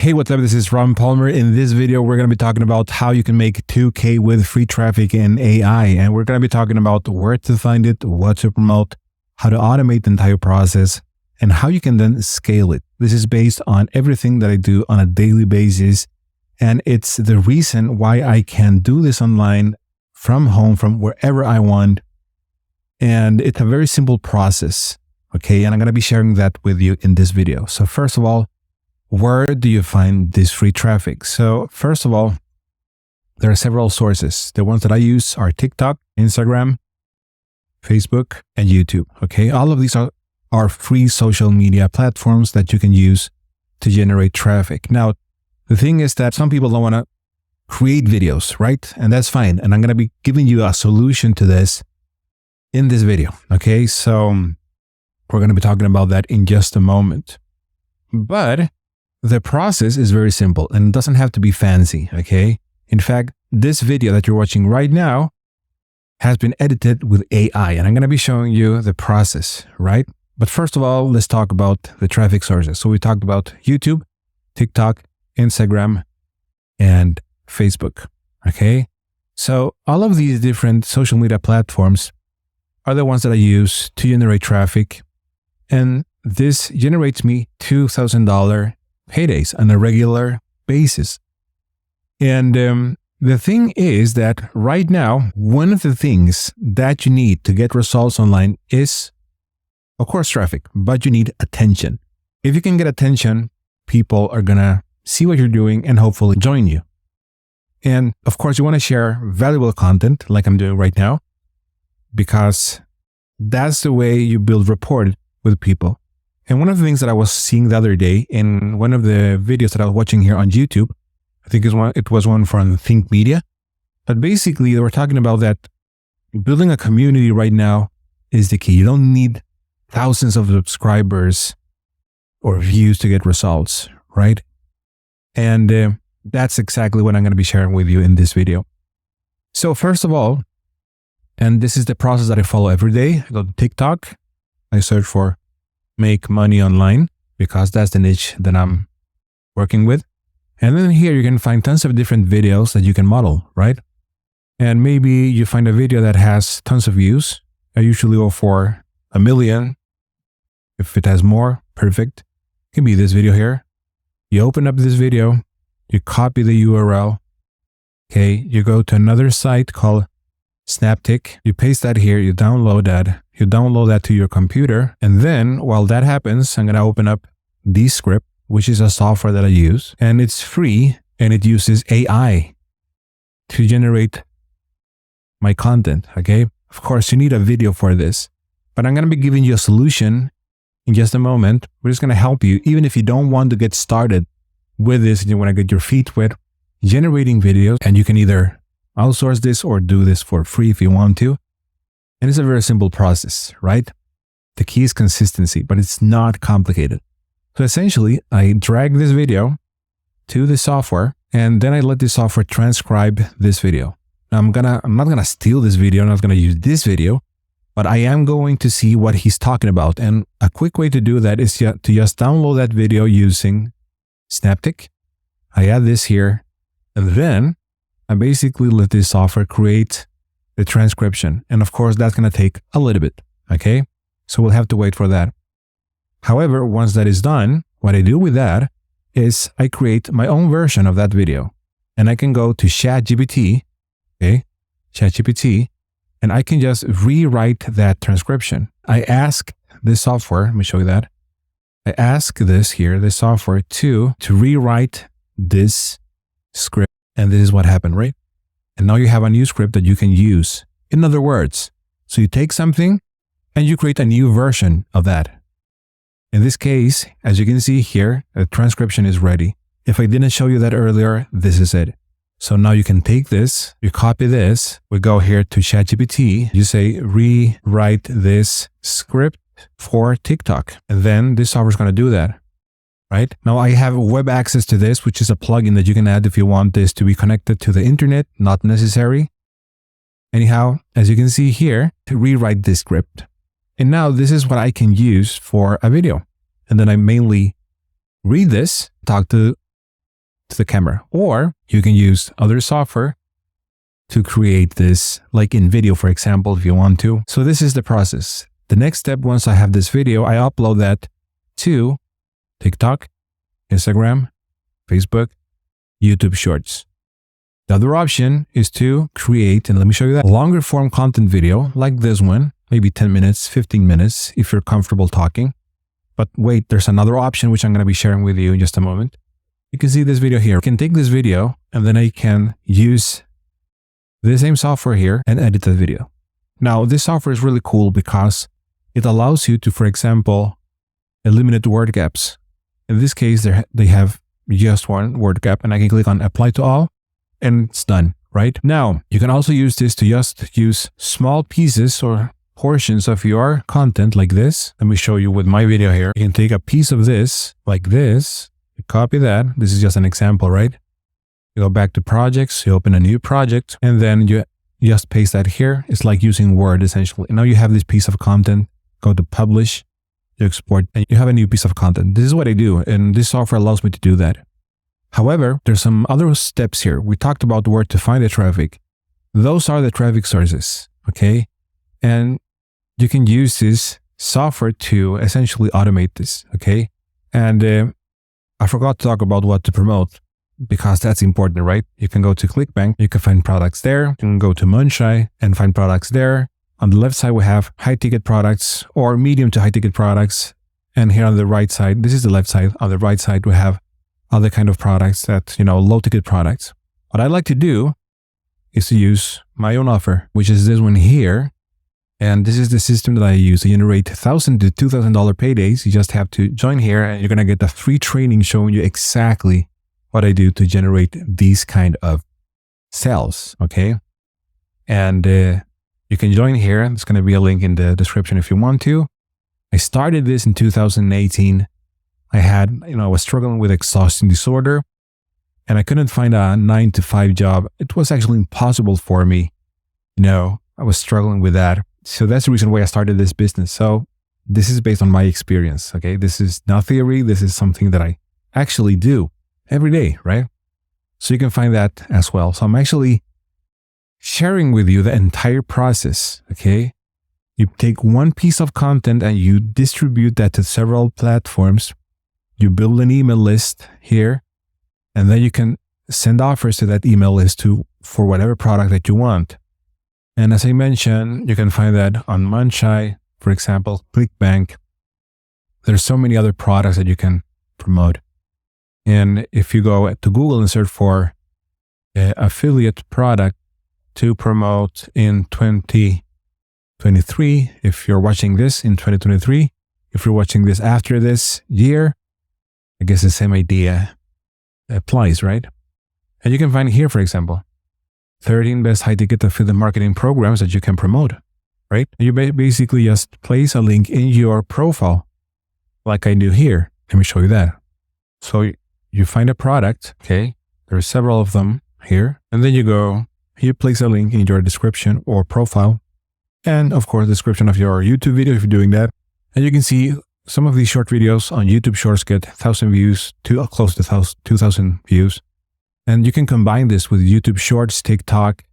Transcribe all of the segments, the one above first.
Hey, what's up? This is Ron Palmer. In this video, we're going to be talking about how you can make 2K with free traffic in AI. And we're going to be talking about where to find it, what to promote, how to automate the entire process, and how you can then scale it. This is based on everything that I do on a daily basis. And it's the reason why I can do this online from home, from wherever I want. And it's a very simple process. Okay. And I'm going to be sharing that with you in this video. So first of all, where do you find this free traffic? So first of all, there are several sources. The ones that I use are TikTok, Instagram, Facebook, and YouTube. Okay. All of these are free social media platforms that you can use to generate traffic. Now, the thing is that some people don't want to create videos, right? And that's fine. And I'm going to be giving you a solution to this in this video. Okay. So we're going to be talking about that in just a moment. But the process is very simple and it doesn't have to be fancy, okay? In fact, this video that you're watching right now has been edited with AI, and I'm going to be showing you the process, right? But first of all, let's talk about the traffic sources. So we talked about YouTube, TikTok, Instagram, and Facebook, okay? So all of these different social media platforms are the ones that I use to generate traffic, and this generates me $2,000 paydays on a regular basis. And the thing is that right now, one of the things that you need to get results online is, of course, traffic, but you need attention. If you can get attention, people are going to see what you're doing and hopefully join you. And of course, you want to share valuable content like I'm doing right now, because that's the way you build rapport with people. And one of the things that I was seeing the other day in one of the videos that I was watching here on YouTube, I think it was one from Think Media, but basically they were talking about that building a community right now is the key. You don't need thousands of subscribers or views to get results, right? And that's exactly what I'm going to be sharing with you in this video. So first of all, and this is the process that I follow every day, I go to TikTok, I search for make money online, because that's the niche that I'm working with. And then here you can find tons of different videos that you can model, right? And maybe you find a video that has tons of views. I usually go for 1 million. If it has more, perfect. It can be this video here. You open up this video, you copy the URL. Okay, you go to another site called Snaptic. You paste that here, you download that. You download that to your computer. And then while that happens, I'm going to open up Descript, which is a software that I use. And it's free and it uses AI to generate my content. Okay. Of course, you need a video for this, but I'm going to be giving you a solution in just a moment. We're just going to help you. Even if you don't want to get started with this and you want to get your feet wet generating videos, and you can either outsource this or do this for free if you want to. And it's a very simple process, right? The key is consistency, but it's not complicated. So essentially, I drag this video to the software, and then I let the software transcribe this video. Now I'm not gonna steal this video. I'm not gonna use this video, but I am going to see what he's talking about. And a quick way to do that is to just download that video using Snaptic. I add this here, and then I basically let this software create the transcription. And of course, that's going to take a little bit. Okay. So we'll have to wait for that. However, once that is done, what I do with that is I create my own version of that video, and I can go to ChatGPT, okay, ChatGPT, and I can just rewrite that transcription. I ask this software, let me show you that. I ask this software to rewrite this script, and this is what happened, right? And now you have a new script that you can use. In other words, so you take something and you create a new version of that. In this case, as you can see here, the transcription is ready. If I didn't show you that earlier, this is it. So now you can take this, you copy this, we go here to ChatGPT, you say rewrite this script for TikTok. And then this software is going to do that. Right? Now I have web access to this, which is a plugin that you can add if you want this to be connected to the internet, not necessary. Anyhow, as you can see here, to rewrite this script. And now this is what I can use for a video. And then I mainly read this, talk to to the camera. Or you can use other software to create this, like in video, for example, if you want to. So this is the process. The next step, once I have this video, I upload that to TikTok, Instagram, Facebook, YouTube Shorts. The other option is to create, and let me show you that, longer form content video like this one, maybe 10 minutes, 15 minutes, if you're comfortable talking. But wait, there's another option which I'm going to be sharing with you in just a moment. You can see this video here. I can take this video and then I can use the same software here and edit the video. Now, this software is really cool because it allows you to, for example, eliminate word gaps. In this case, they have just one word gap, and I can click on apply to all and it's done, right? Now, you can also use this to just use small pieces or portions of your content like this. Let me show you with my video here. You can take a piece of this like this, you copy that. This is just an example, right? You go back to projects, you open a new project, and then you just paste that here. It's like using Word essentially. And now you have this piece of content, go to publish, you export, and you have a new piece of content. This is what I do, and this software allows me to do that. However, there's some other steps here. We talked about where to find the traffic. Those are the traffic sources, okay? And you can use this software to essentially automate this, okay? And I forgot to talk about what to promote, because that's important, right? You can go to ClickBank, you can find products there. You can go to Munchai and find products there. On the left side, we have high ticket products or medium to high ticket products. And here on the right side, this is the left side. On the right side, we have other kind of products that, low ticket products. What I like to do is to use my own offer, which is this one here. And this is the system that I use to generate $1,000 to $2,000 paydays. You just have to join here and you're going to get a free training showing you exactly what I do to generate these kind of sales. Okay. And you can join here. There's going to be a link in the description if you want to. I started this in 2018. I was struggling with exhaustion disorder and I couldn't find a 9-to-5 job. It was actually impossible for me. I was struggling with that. So that's the reason why I started this business. So this is based on my experience. Okay. This is not theory. This is something that I actually do every day, right? So you can find that as well. So I'm actually sharing with you the entire process. Okay. You take one piece of content and you distribute that to several platforms. You build an email list here, and then you can send offers to that email list for whatever product that you want. And as I mentioned, you can find that on Munchai, for example, ClickBank. There's so many other products that you can promote. And if you go to Google and search for affiliate product to promote in 2023, if you're watching this in 2023, if you're watching this after this year, I guess the same idea applies, right? And you can find here, for example, 13 best high-ticket affiliate marketing programs that you can promote, right? And you basically just place a link in your profile like I do here. Let me show you that. So you find a product, okay? There are several of them here. And then you place a link in your description or profile. And of course, description of your YouTube video if you're doing that. And you can see some of these short videos on YouTube Shorts get 1,000 views to close to 2,000 views. And you can combine this with YouTube Shorts, TikTok,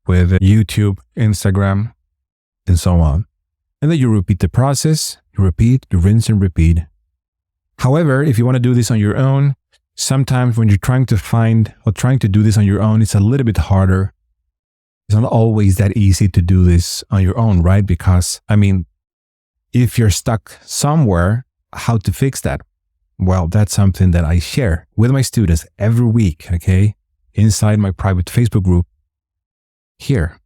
with YouTube, Instagram, and so on. And then you repeat the process, you rinse and repeat. However, if you want to do this on your own, sometimes when you're trying to do this on your own, it's a little bit harder. It's not always that easy to do this on your own, right? Because, if you're stuck somewhere, how to fix that? Well, that's something that I share with my students every week, okay? Inside my private Facebook group here,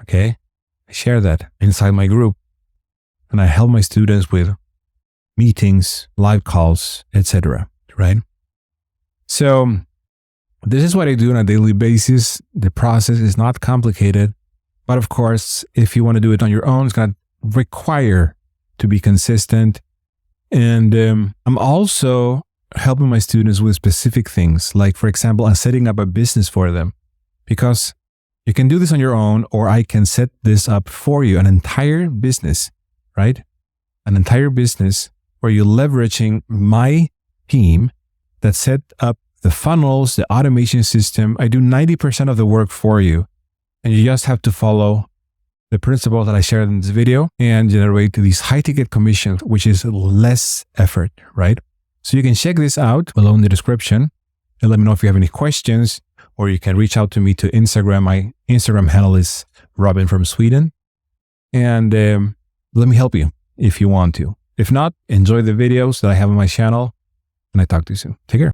okay? I share that inside my group and I help my students with meetings, live calls, etc., right? So this is what I do on a daily basis. The process is not complicated, but of course, if you want to do it on your own, it's going to require to be consistent. And I'm also helping my students with specific things. Like, for example, I'm setting up a business for them because you can do this on your own, or I can set this up for you, an entire business, right? An entire business where you're leveraging my team that set up the funnels, the automation system. I do 90% of the work for you. And you just have to follow the principle that I shared in this video and generate these high ticket commissions, which is less effort, right? So you can check this out below in the description and let me know if you have any questions, or you can reach out to me to Instagram. My Instagram handle is Robin from Sweden. And let me help you if you want to. If not, enjoy the videos that I have on my channel, and I talk to you soon. Take care.